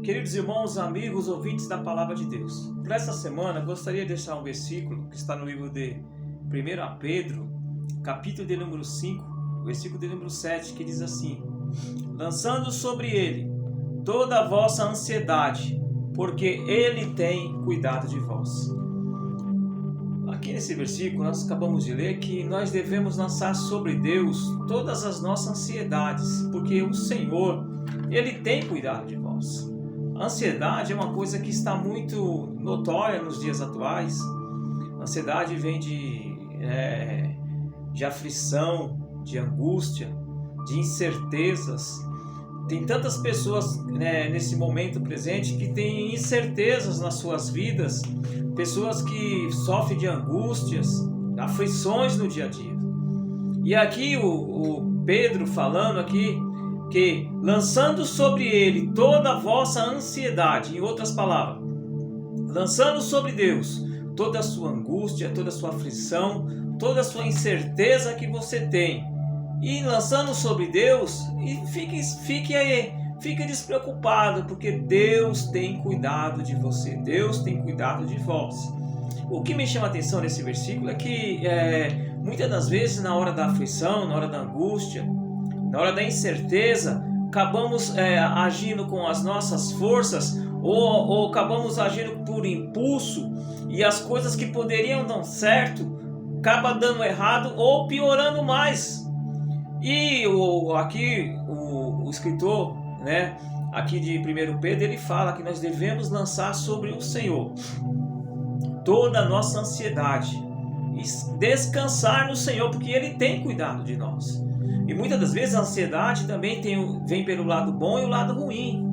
Queridos irmãos, amigos, ouvintes da Palavra de Deus, para essa semana gostaria de deixar um versículo que está no livro de 1 Pedro, capítulo de número 5, versículo de número 7, que diz assim: lançando sobre ele toda a vossa ansiedade, porque ele tem cuidado de vós. Aqui nesse versículo nós acabamos de ler que nós devemos lançar sobre Deus todas as nossas ansiedades, porque o Senhor, Ele tem cuidado de vós. A ansiedade é uma coisa que está muito notória nos dias atuais. A ansiedade vem de aflição, de angústia, de incertezas. Tem tantas pessoas nesse momento presente que têm incertezas nas suas vidas, pessoas que sofrem de angústias, aflições no dia a dia. E aqui o Pedro falando aqui que lançando sobre ele toda a vossa ansiedade, em outras palavras, lançando sobre Deus toda a sua angústia, toda a sua aflição, toda a sua incerteza que você tem, e lançando sobre Deus, e fique despreocupado, porque Deus tem cuidado de você, Deus tem cuidado de vós. O que me chama a atenção nesse versículo é que muitas das vezes na hora da aflição, na hora da angústia, na hora da incerteza, acabamos agindo com as nossas forças ou acabamos agindo por impulso, e as coisas que poderiam dar certo acabam dando errado ou piorando mais. E aqui o escritor, aqui de 1 Pedro, ele fala que nós devemos lançar sobre o Senhor toda a nossa ansiedade e descansar no Senhor, porque Ele tem cuidado de nós. E muitas das vezes a ansiedade também vem pelo lado bom e o lado ruim.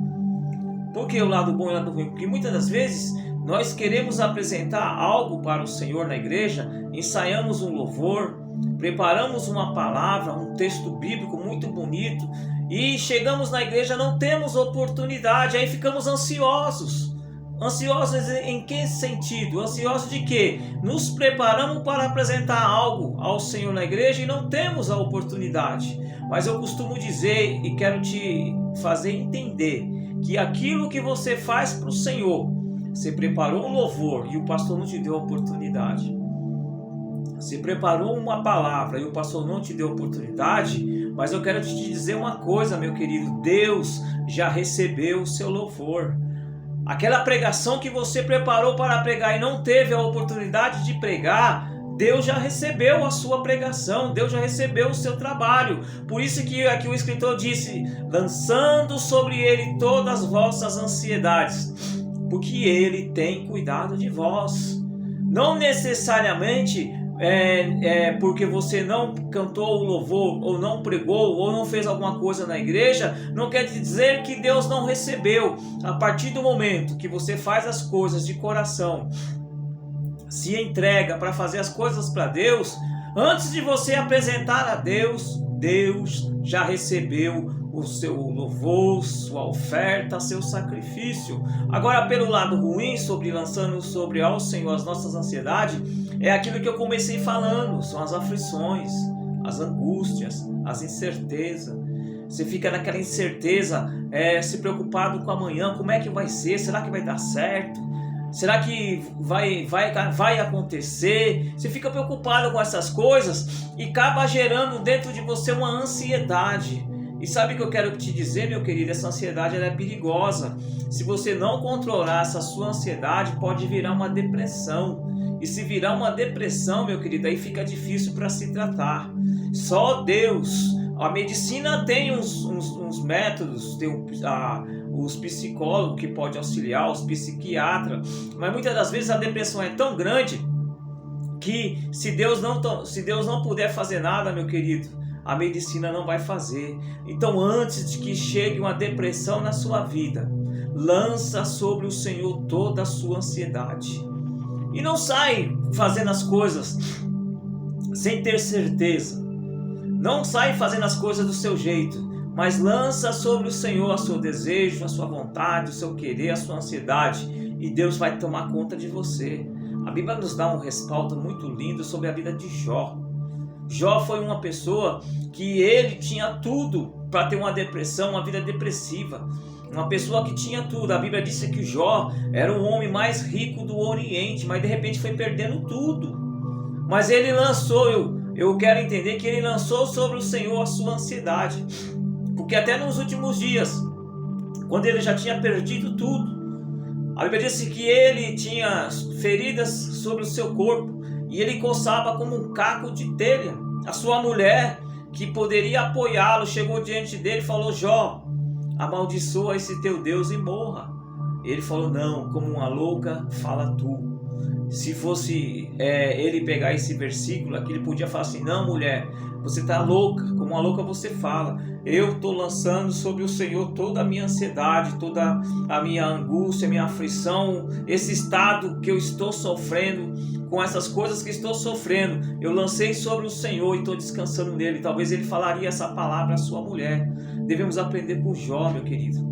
Por que o lado bom e o lado ruim? Porque muitas das vezes nós queremos apresentar algo para o Senhor na igreja, ensaiamos um louvor, preparamos uma palavra, um texto bíblico muito bonito, e chegamos na igreja, não temos oportunidade, aí ficamos ansiosos. Ansiosos em que sentido? Ansiosos de quê? Nos preparamos para apresentar algo ao Senhor na igreja e não temos a oportunidade. Mas eu costumo dizer e quero te fazer entender que aquilo que você faz para o Senhor, você preparou um louvor e o pastor não te deu a oportunidade. Você preparou uma palavra e o pastor não te deu a oportunidade, mas eu quero te dizer uma coisa, meu querido: Deus já recebeu o seu louvor. Aquela pregação que você preparou para pregar e não teve a oportunidade de pregar, Deus já recebeu a sua pregação, Deus já recebeu o seu trabalho. Por isso que aqui o escritor disse: lançando sobre ele todas as vossas ansiedades, porque ele tem cuidado de vós. Não necessariamente porque você não cantou o louvor, ou não pregou, ou não fez alguma coisa na igreja, não quer dizer que Deus não recebeu. A partir do momento que você faz as coisas de coração, se entrega para fazer as coisas para Deus, antes de você apresentar a Deus, Deus já recebeu o seu louvor, sua oferta, seu sacrifício. Agora, pelo lado ruim, lançando sobre ao Senhor as nossas ansiedades, é aquilo que eu comecei falando, são as aflições, as angústias, as incertezas. Você fica naquela incerteza, se preocupado com amanhã, como é que vai ser, será que vai dar certo? Será que vai acontecer? Você fica preocupado com essas coisas e acaba gerando dentro de você uma ansiedade. E sabe o que eu quero te dizer, meu querido? Essa ansiedade ela é perigosa. Se você não controlar essa sua ansiedade, pode virar uma depressão. E se virar uma depressão, meu querido, aí fica difícil para se tratar. Só Deus. A medicina tem uns métodos, tem os psicólogos que podem auxiliar, os psiquiatras. Mas muitas das vezes a depressão é tão grande que se Deus não puder fazer nada, meu querido, a medicina não vai fazer. Então, antes de que chegue uma depressão na sua vida, lança sobre o Senhor toda a sua ansiedade. E não sai fazendo as coisas sem ter certeza. Não sai fazendo as coisas do seu jeito, mas lança sobre o Senhor o seu desejo, a sua vontade, o seu querer, a sua ansiedade, e Deus vai tomar conta de você. A Bíblia nos dá um respaldo muito lindo sobre a vida de Jó. Jó foi uma pessoa que ele tinha tudo para ter uma depressão, uma vida depressiva. uma pessoa que tinha tudo. A Bíblia disse que Jó era o homem mais rico do Oriente, mas de repente foi perdendo tudo. Mas ele lançou, eu quero entender que ele lançou sobre o Senhor a sua ansiedade, porque até nos últimos dias, quando ele já tinha perdido tudo, a Bíblia disse que ele tinha feridas sobre o seu corpo e ele coçava como um caco de telha. A sua mulher, que poderia apoiá-lo, chegou diante dele e falou: Jó, amaldiçoa esse teu Deus e morra. Ele falou: não, como uma louca fala tu. Se fosse ele pegar esse versículo aqui, ele podia falar assim: não, mulher, você está louca, como uma louca você fala. Eu estou lançando sobre o Senhor toda a minha ansiedade, toda a minha angústia, a minha aflição, esse estado que eu estou sofrendo, com essas coisas que estou sofrendo, eu lancei sobre o Senhor e estou descansando nele. Talvez ele falaria essa palavra à sua mulher. Devemos aprender com Jó, meu querido.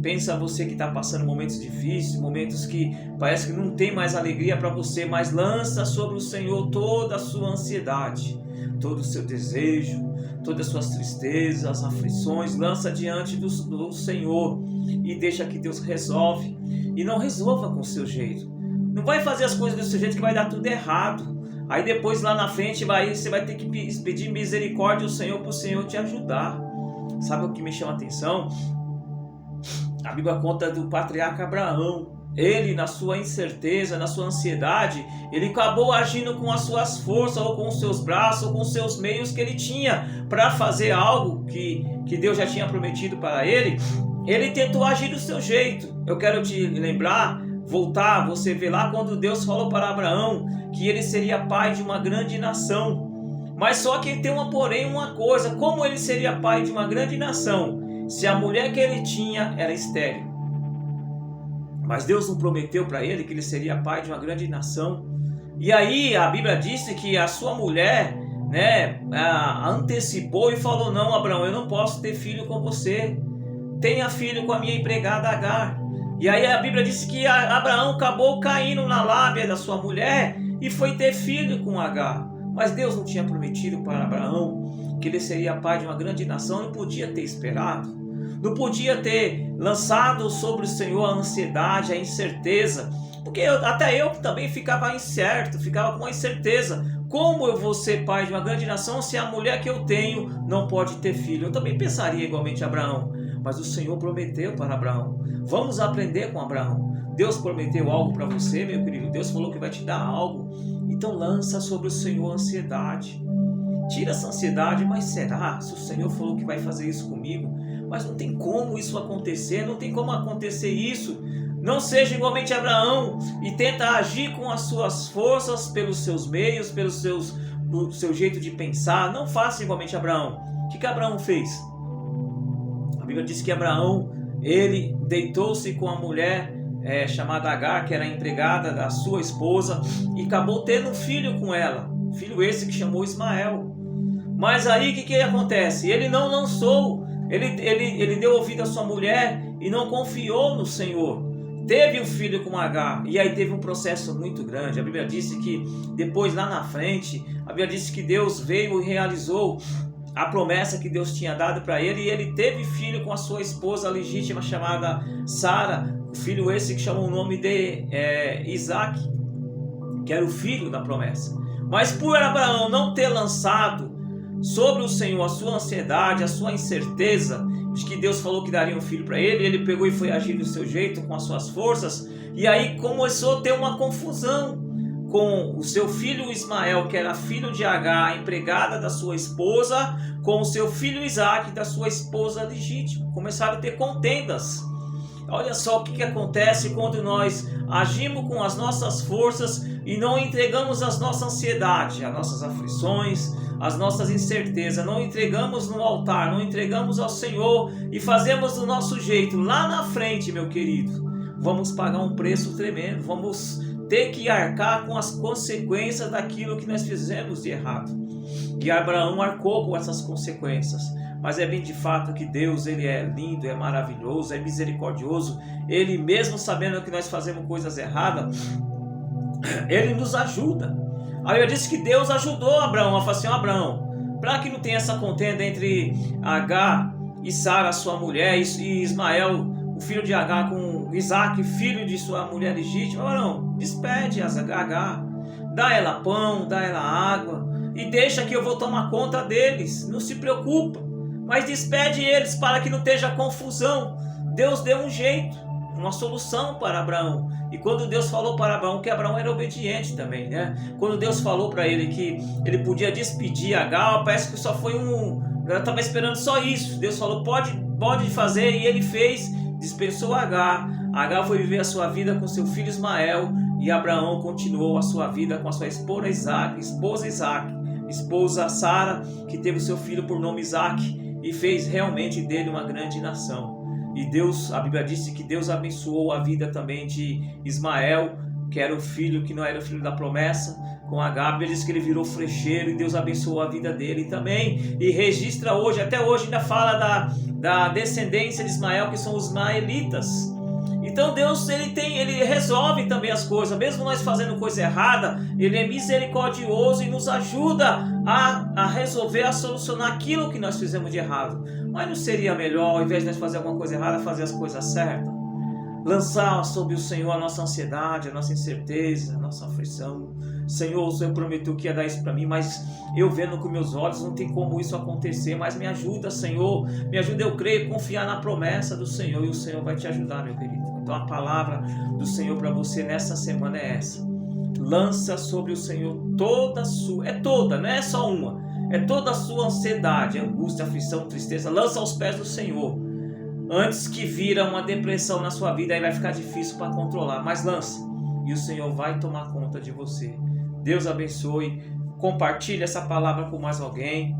Pensa você que está passando momentos difíceis, momentos que parece que não tem mais alegria para você, mas lança sobre o Senhor toda a sua ansiedade, todo o seu desejo, todas as suas tristezas, aflições, lança diante do Senhor e deixa que Deus resolve. E não resolva com o seu jeito. Não vai fazer as coisas do seu jeito que vai dar tudo errado. Aí depois lá na frente você vai ter que pedir misericórdia ao Senhor para o Senhor te ajudar. Sabe o que me chama a atenção? A Bíblia conta do patriarca Abraão. Ele, na sua incerteza, na sua ansiedade, ele acabou agindo com as suas forças, ou com os seus braços, ou com os seus meios que ele tinha para fazer algo que Deus já tinha prometido para ele. Ele tentou agir do seu jeito. Eu quero te lembrar, voltar, você vê lá quando Deus falou para Abraão que ele seria pai de uma grande nação. Mas só que tem uma coisa: como ele seria pai de uma grande nação se a mulher que ele tinha era estéril? Mas Deus não prometeu para ele que ele seria pai de uma grande nação. E aí a Bíblia disse que a sua mulher, antecipou e falou: não, Abraão, eu não posso ter filho com você. Tenha filho com a minha empregada Agar. E aí a Bíblia disse que Abraão acabou caindo na lábia da sua mulher e foi ter filho com Agar. Mas Deus não tinha prometido para Abraão que ele seria pai de uma grande nação. Não podia ter esperado. Não podia ter lançado sobre o Senhor a ansiedade, a incerteza. Porque até eu também ficava incerto, ficava com a incerteza. Como eu vou ser pai de uma grande nação se a mulher que eu tenho não pode ter filho? Eu também pensaria igualmente a Abraão. Mas o Senhor prometeu para Abraão. Vamos aprender com Abraão. Deus prometeu algo para você, meu querido. Deus falou que vai te dar algo. Então lança sobre o Senhor a ansiedade. Tira essa ansiedade. Mas será? Se o Senhor falou que vai fazer isso comigo, mas não tem como isso acontecer, não tem como acontecer isso. Não seja igualmente Abraão e tenta agir com as suas forças, pelos seus meios, pelo seu jeito de pensar. Não faça igualmente Abraão. O que Abraão fez? A Bíblia diz que Abraão, ele deitou-se com a mulher chamada Agar, que era empregada da sua esposa, e acabou tendo um filho com ela. Filho esse que chamou Ismael. Mas aí o que acontece? Ele não lançou. Ele deu ouvido à sua mulher e não confiou no Senhor. Teve um filho com Agar e aí teve um processo muito grande. A Bíblia disse que depois, lá na frente, a Bíblia disse que Deus veio e realizou a promessa que Deus tinha dado para ele, e ele teve filho com a sua esposa legítima chamada Sara. O filho esse que chamou o nome de Isaac, que era o filho da promessa. Mas por Abraão não ter lançado sobre o Senhor a sua ansiedade, a sua incerteza de que Deus falou que daria um filho para ele, ele pegou e foi agir do seu jeito, com as suas forças, e aí começou a ter uma confusão com o seu filho Ismael, que era filho de Agar, empregada da sua esposa, com o seu filho Isaac, da sua esposa legítima. Começaram a ter contendas. Olha só o que acontece quando nós agimos com as nossas forças e não entregamos as nossas ansiedades, as nossas aflições, as nossas incertezas, não entregamos no altar, não entregamos ao Senhor e fazemos do nosso jeito. Lá na frente, meu querido, vamos pagar um preço tremendo, vamos ter que arcar com as consequências daquilo que nós fizemos de errado. E Abraão arcou com essas consequências. Mas é bem de fato que Deus, ele é lindo, é maravilhoso, é misericordioso. Ele, mesmo sabendo que nós fazemos coisas erradas, ele nos ajuda. Aí eu disse que Deus ajudou Abraão a falar assim: Abraão, para que não tenha essa contenda entre Agar e Sara, sua mulher, e Ismael, o filho de Agar com Isaac, filho de sua mulher legítima. Abraão, despede Agar, dá ela pão, dá ela água e deixa que eu vou tomar conta deles. Não se preocupa, mas despede eles para que não esteja confusão. Deus deu um jeito, uma solução para Abraão. E quando Deus falou para Abraão, que Abraão era obediente também, né? Quando Deus falou para ele que ele podia despedir Agar, parece que só foi ela estava esperando só isso. Deus falou, pode fazer, e ele fez, dispensou Agar. Agar foi viver a sua vida com seu filho Ismael, e Abraão continuou a sua vida com a sua esposa Isaac, esposa Sara, que teve o seu filho por nome Isaac, e fez realmente dele uma grande nação. E Deus, a Bíblia disse que Deus abençoou a vida também de Ismael, que era o filho que não era o filho da promessa, com Agar. A Bíblia diz que ele virou flecheiro e Deus abençoou a vida dele também. E registra hoje, até hoje ainda fala da descendência de Ismael, que são os ismaelitas. Então Deus ele resolve também as coisas, mesmo nós fazendo coisa errada, Ele é misericordioso e nos ajuda a resolver, a solucionar aquilo que nós fizemos de errado. Mas não seria melhor, ao invés de nós fazer alguma coisa errada, fazer as coisas certas? Lançar sobre o Senhor a nossa ansiedade, a nossa incerteza, a nossa aflição. Senhor, o Senhor prometeu que ia dar isso para mim, mas eu vendo com meus olhos não tem como isso acontecer. Mas me ajuda, Senhor, me ajuda, eu creio, confiar na promessa do Senhor, e o Senhor vai te ajudar, meu querido. Então a palavra do Senhor para você nessa semana é essa: lança sobre o Senhor toda a sua, não é só uma, é toda a sua ansiedade, angústia, aflição, tristeza. Lança aos pés do Senhor, antes que vira uma depressão na sua vida, aí vai ficar difícil para controlar. Mas lança, e o Senhor vai tomar conta de você. Deus abençoe. Compartilhe essa palavra com mais alguém.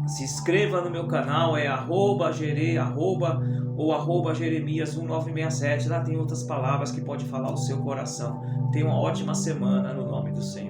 Se inscreva no meu canal, é @Jeremias1967. Lá tem outras palavras que pode falar o seu coração. Tenha uma ótima semana no nome do Senhor.